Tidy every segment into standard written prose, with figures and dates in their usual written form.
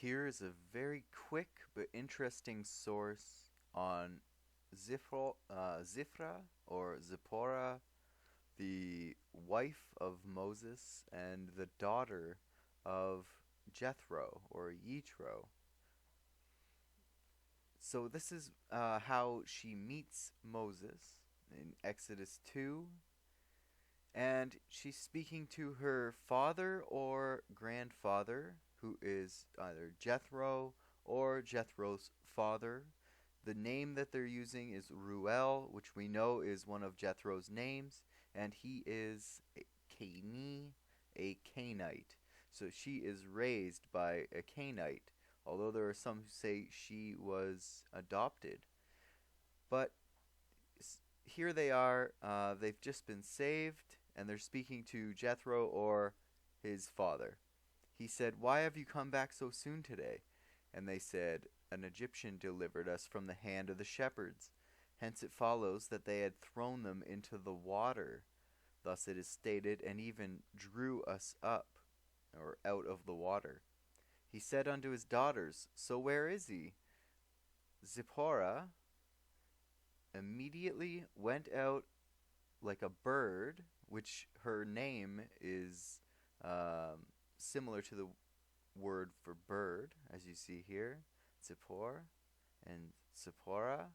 Here is a very quick but interesting source on Ziphrah or Zipporah, the wife of Moses and the daughter of Jethro or Yitro. So this is how she meets Moses in Exodus 2, and she's speaking to her father or grandfather, who is either Jethro or Jethro's father. The name that they're using is Ruel, which we know is one of Jethro's names, and he is a a Cainite. So she is raised by a Cainite, although there are some who say she was adopted. But here they are, they've just been saved, and they're speaking to Jethro or his father. He said, "Why have you come back so soon today?" And they said, "An Egyptian delivered us from the hand of the shepherds. Hence it follows that they had thrown them into the water. Thus it is stated, and even drew us up, or out of the water. He said unto his daughters, So where is he? Zipporah immediately went out like a bird," which her name is similar to the word for bird, as you see here, Zippor and Zipporah,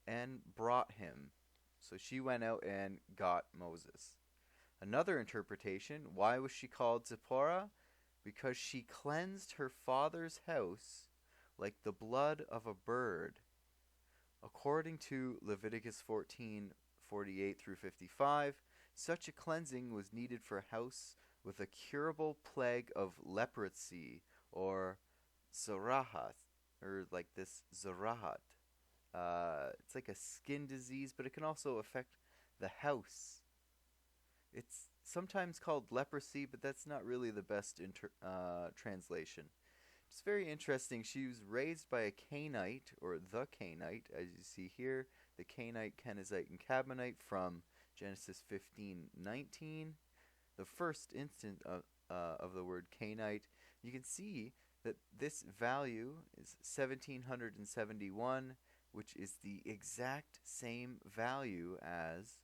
"and brought him." So she went out and got Moses. Another interpretation, why was she called Zipporah? Because she cleansed her father's house like the blood of a bird. According to Leviticus 14:48 through 55, such a cleansing was needed for a house with a curable plague of leprosy, or Tzaraath, or like this Tzaraath. It's like a skin disease, but it can also affect the house. It's sometimes called leprosy, but that's not really the best translation. It's very interesting. She was raised by a Cainite, or the Cainite, as you see here, the Cainite, Kenites, and Canaanite from Genesis 15:19. The first instant of the word Cainite. You can see that this value is 1771, which is the exact same value as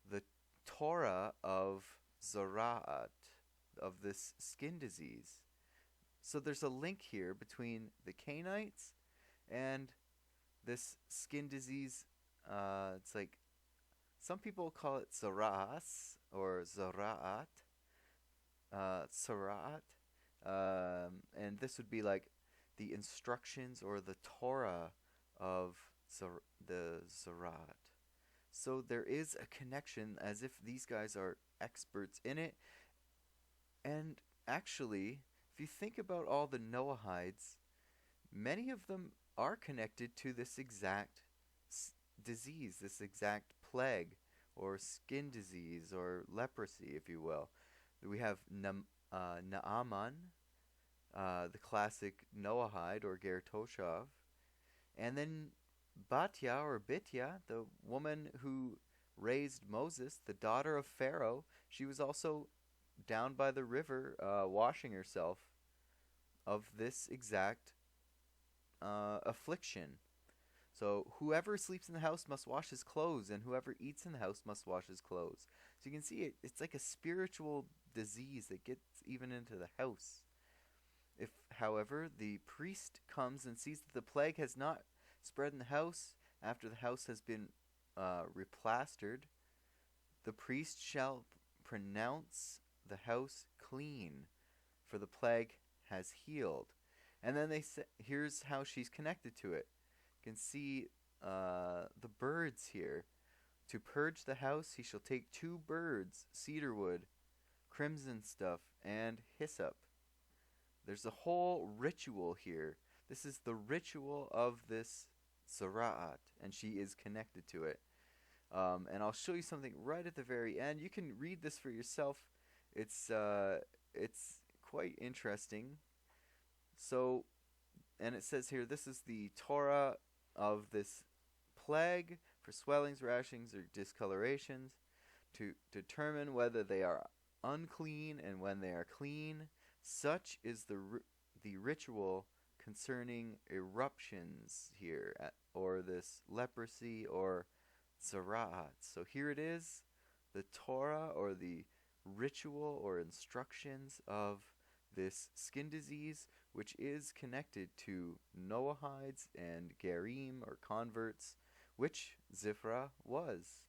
the torah of Tzaraath, of this skin disease. So there's a link here between the cainites and this skin disease. It's like some people call it Tzaraath or Tzaraat, tsaraat, and this would be like the instructions or the Torah of the Tzaraat. So there is a connection, as if these guys are experts in it. And actually, if you think about all the Noahides, many of them are connected to this exact disease, this exact plague, or skin disease, or leprosy, if you will. We have Naaman, the classic Noahide, or Gertoshov, and then Batya, or Bitya, the woman who raised Moses, the daughter of Pharaoh. She was also down by the river washing herself of this exact affliction. So whoever sleeps in the house must wash his clothes, and whoever eats in the house must wash his clothes. So you can see it's like a spiritual disease that gets even into the house. If, however, the priest comes and sees that the plague has not spread in the house after the house has been replastered, the priest shall pronounce the house clean, for the plague has healed. And then they say, here's how she's connected to it. You can see the birds here. To purge the house, he shall take 2 birds, cedar wood, crimson stuff, and hyssop. There's a whole ritual here. This is the ritual of this tsaraat, and she is connected to it. And I'll show you something right at the very end. You can read this for yourself. It's quite interesting. So, and it says here, this is the Torah of this plague for swellings, rashings, or discolorations, to determine whether they are unclean and when they are clean. Such is the ritual concerning eruptions here, or this leprosy or tsaraat. So here it is, the Torah or the ritual or instructions of this skin disease, which is connected to Noahides and gerim or converts, which Zipporah was.